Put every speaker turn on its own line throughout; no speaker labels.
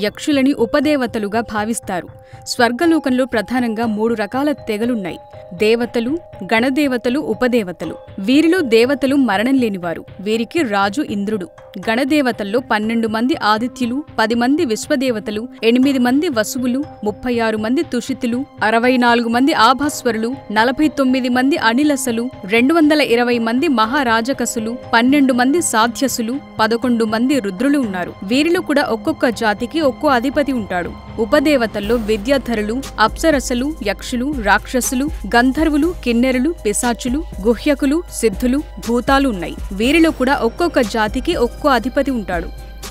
యక్షులని ఉపదేవతలుగా భావిస్తారు. స్వర్గలోకంలో ప్రధానంగా 3 రకాల తెగలున్నాయి: దేవతలు, గణదేవతలు, ఉపదేవతలు. వీరిలో దేవతలు మరణం లేనివారు. వీరికి రాజు ఇంద్రుడు. గణదేవతల్లో 12 మంది ఆదిత్యులు, 10 మంది విశ్వదేవతలు, 8 మంది వసువులు, 36 మంది తుషితులు, 64 మంది ఆభాస్వరులు, 49 మంది అనిలసలు, 220 మంది మహారాజకసులు, 12 మంది సాధ్యసులు, 11 మంది రుద్రులు ఉన్నారు. వీరిలో కూడా ఒక్కొక్క జాతికి ఒక్కో అధిపతి ఉంటాడు. ఉపదేవతల్లో విద్యాధరులు, అప్సరసలు, యక్షులు, రాక్షసులు, గంధర్వులు, కిన్నెరులు, పిశాచులు, గుహ్యకులు, సిద్ధులు, భూతాలు ఉన్నాయి. వీరిలో కూడా ఒక్కొక్క జాతికి ఒక్కో అధిపతి ఉంటాడు.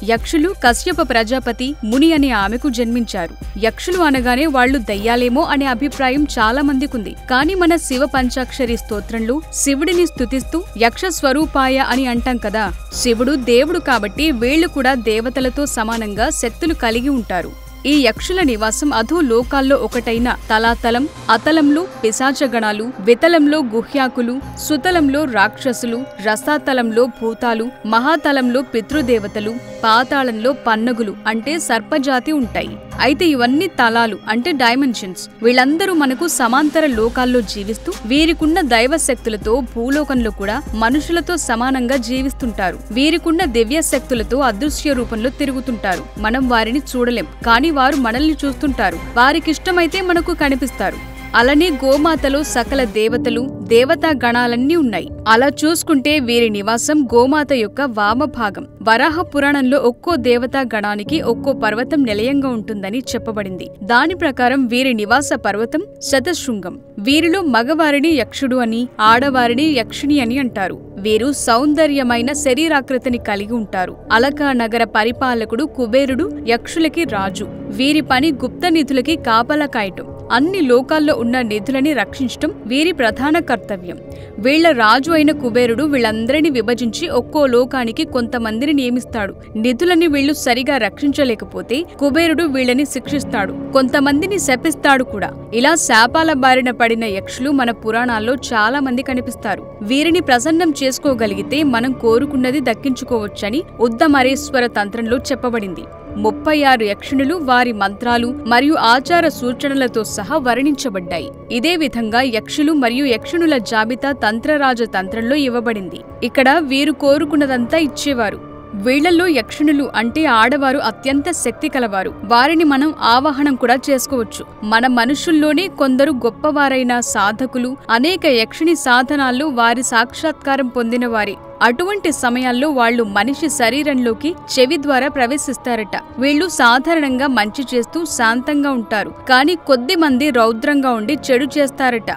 యక్షులు కశ్యప ప్రజాపతి ముని అనే ఆమెకు జన్మించారు. యక్షులు అనగానే వాళ్లు దయ్యాలేమో అనే అభిప్రాయం చాలా మందికుంది. కానీ మన శివ పంచాక్షరి స్తోత్రంలో శివుడిని స్తుతిస్తూ యక్ష స్వరూపాయ అని అంటాం కదా. శివుడు దేవుడు కాబట్టి వీళ్లు కూడా దేవతలతో సమానంగా శక్తులు కలిగి ఉంటారు. ఈ యక్షుల నివాసం అధో లోకాల్లో ఒకటైన తలాతలం, అతలంలో పిశాచగణాలు, వితలంలో గుహ్యాకులు, సుతలంలో రాక్షసులు, రసాతలంలో భూతాలు, మహాతలంలో పితృదేవతలు, పాతాళంలో పన్నగులు అంటే సర్పజాతి ఉంటాయి. అయితే ఇవన్నీ తలాలు అంటే డైమెన్షన్స్. వీళ్ళందరూ మనకు సమాంతర లోకాల్లో జీవిస్తూ వీరికున్న దైవ శక్తులతో భూలోకంలో కూడా మనుషులతో సమానంగా జీవిస్తుంటారు. వీరికున్న దివ్య శక్తులతో అదృశ్య రూపంలో తిరుగుతుంటారు. మనం వారిని చూడలేం, కానీ వారు మనల్ని చూస్తుంటారు. వారికిష్టమైతే మనకు కనిపిస్తారు. అలానే గోమాతలో సకల దేవతలు, దేవతా గణాలన్నీ ఉన్నాయి. అలా చూసుకుంటే వీరి నివాసం గోమాత యొక్క వామభాగం. వరాహ పురాణంలో ఒక్కో దేవతా గణానికి ఒక్కో పర్వతం నిలయంగా ఉంటుందని చెప్పబడింది. దాని ప్రకారం వీరి నివాస పర్వతం శతశృంగం. వీరిలో మగవారిని యక్షుడు అని, ఆడవారిని యక్షిణి అని అంటారు. వీరు సౌందర్యమైన శరీరాకృతిని కలిగి ఉంటారు. అలకా నగర పరిపాలకుడు కుబేరుడు యక్షులకి రాజు. వీరి పని గుప్త నిధులకి కాపలా కాయటం. అన్ని లోకాల్లో ఉన్న నిధులని రక్షించటం వీరి ప్రధాన కర్తవ్యం. వీళ్ల రాజు అయిన కుబేరుడు వీళ్ళందరినీ విభజించి ఒక్కో లోకానికి కొంతమందిని నియమిస్తాడు. నిధులని వీళ్లు సరిగా రక్షించలేకపోతే కుబేరుడు వీళ్ళని శిక్షిస్తాడు, కొంతమందిని శపిస్తాడు కూడా. ఇలా శాపాల బారిన పడిన యక్షులు మన పురాణాల్లో చాలా మంది కనిపిస్తారు. వీరిని ప్రసన్నం చేసుకోగలిగితే మనం కోరుకున్నది దక్కించుకోవచ్చని ఉద్దమరేశ్వర తంత్రంలో చెప్పబడింది. 36 యక్షునులు, వారి మంత్రాలు మరియు ఆచార సూచనలతో సహా వర్ణించబడ్డాయి. ఇదే విధంగా యక్షులు మరియు యక్షునుల జాబితా తంత్రరాజ తంత్రంలో ఇవ్వబడింది. ఇక్కడ వీరు కోరుకున్నదంతా ఇచ్చేవారు. వీళ్లలో యక్షునులు అంటే ఆడవారు అత్యంత శక్తి కలవారు. వారిని మనం ఆవాహనం కూడా చేసుకోవచ్చు. మన మనుషుల్లోనే కొందరు గొప్పవారైన సాధకులు అనేక యక్షిణి సాధనాల్లో వారి సాక్షాత్కారం పొందిన వారి. అటువంటి సమయాల్లో వాళ్లు మనిషి శరీరంలోకి చెవి ద్వారా ప్రవేశిస్తారట. వీళ్లు సాధారణంగా మంచి చేస్తూ శాంతంగా ఉంటారు, కానీ కొద్ది మంది రౌద్రంగా ఉండి చెడు చేస్తారట.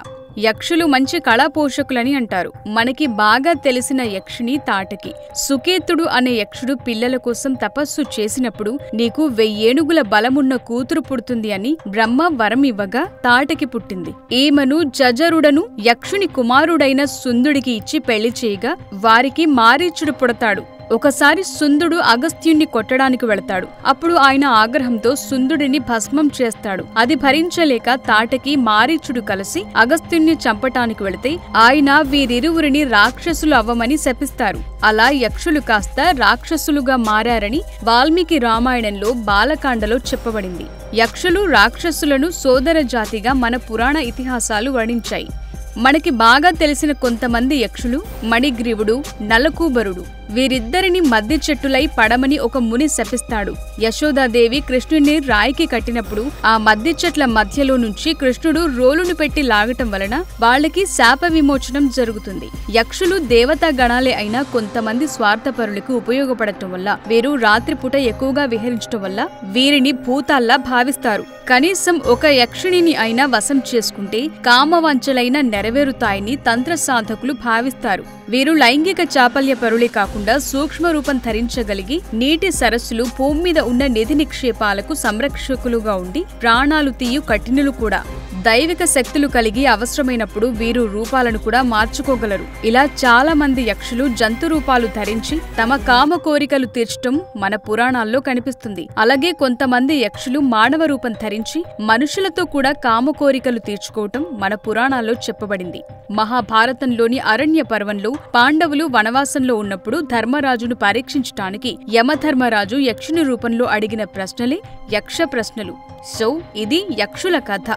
యక్షులు మంచి కళాపోషకులని అంటారు. మనకి బాగా తెలిసిన యక్షిణి తాటకి. సుకేతుడు అనే యక్షుడు పిల్లల కోసం తపస్సు చేసినప్పుడు నీకు 1000 ఏనుగుల బలమున్న కూతురు పుడుతుంది అని బ్రహ్మ వరం ఇవ్వగా తాటకి పుట్టింది. ఈమెను జజరుడను యక్షుని కుమారుడైన సుందుడికి ఇచ్చి పెళ్లి చేయగా వారికి మారీచుడు పుడతాడు. ఒకసారి సుందుడు అగస్త్యుణ్ణి కొట్టడానికి వెళతాడు. అప్పుడు ఆయన ఆగ్రహంతో సుందుడిని భస్మం చేస్తాడు. అది భరించలేక తాటకి మారీచుడు కలిసి అగస్త్యుణ్ణి చంపటానికి వెళితే ఆయన వీరిరువురిని రాక్షసులు అవ్వమని శపిస్తారు. అలా యక్షులు కాస్త రాక్షసులుగా మారారని వాల్మీకి రామాయణంలో బాలకాండలో చెప్పబడింది. యక్షులు రాక్షసులను సోదర జాతిగా మన పురాణ ఇతిహాసాలు వర్ణించాయి. మనకి బాగా తెలిసిన కొంతమంది యక్షులు మణిగ్రీవుడు, నలకూబరుడు. వీరిద్దరిని మద్ది చెట్టులై పడమని ఒక ముని శపిస్తాడు. యశోదాదేవి కృష్ణుని రాయికి కట్టినప్పుడు ఆ మద్ది చెట్ల మధ్యలో నుంచి కృష్ణుడు రోలును పెట్టి లాగటం వలన వాళ్ళకి శాప విమోచనం జరుగుతుంది. యక్షులు దేవతా గణాలే అయినా కొంతమంది స్వార్థపరులకు ఉపయోగపడటం వల్ల, వీరు రాత్రిపూట ఎక్కువగా విహరించటం వల్ల వీరిని భూతాల్లా భావిస్తారు. కనీసం ఒక యక్షిణిని అయినా వశం చేసుకుంటే కామవాంఛలైన నెరవేరుతాయని తంత్ర సాధకులు భావిస్తారు. వీరు లైంగిక చాపల్య పరులే కాకుండా సూక్ష్మ రూపం ధరించగలిగి నీటి సరస్సులు, భూమి మీద ఉన్న నిధి నిక్షేపాలకు సంరక్షకులుగా ఉండి ప్రాణాలు తీయు కఠినులు కూడా. దైవిక శక్తులు కలిగి అవసరమైనప్పుడు వీరు రూపాలను కూడా మార్చుకోగలరు. ఇలా చాలా మంది యక్షులు జంతు రూపాలు ధరించి తమ కామ కోరికలు తీర్చటం మన పురాణాల్లో కనిపిస్తుంది. అలాగే కొంతమంది యక్షులు మానవ రూపం ధరించి మనుషులతో కూడా కామ కోరికలు తీర్చుకోవటం మన పురాణాల్లో చెప్పబడింది. మహాభారతంలోని అరణ్య పర్వంలో పాండవులు వనవాసంలో ఉన్నప్పుడు ధర్మరాజును పరీక్షించటానికి యమధర్మరాజు యక్షుని రూపంలో అడిగిన ప్రశ్నలే యక్ష ప్రశ్నలు. సో ఇది యక్షుల కథ.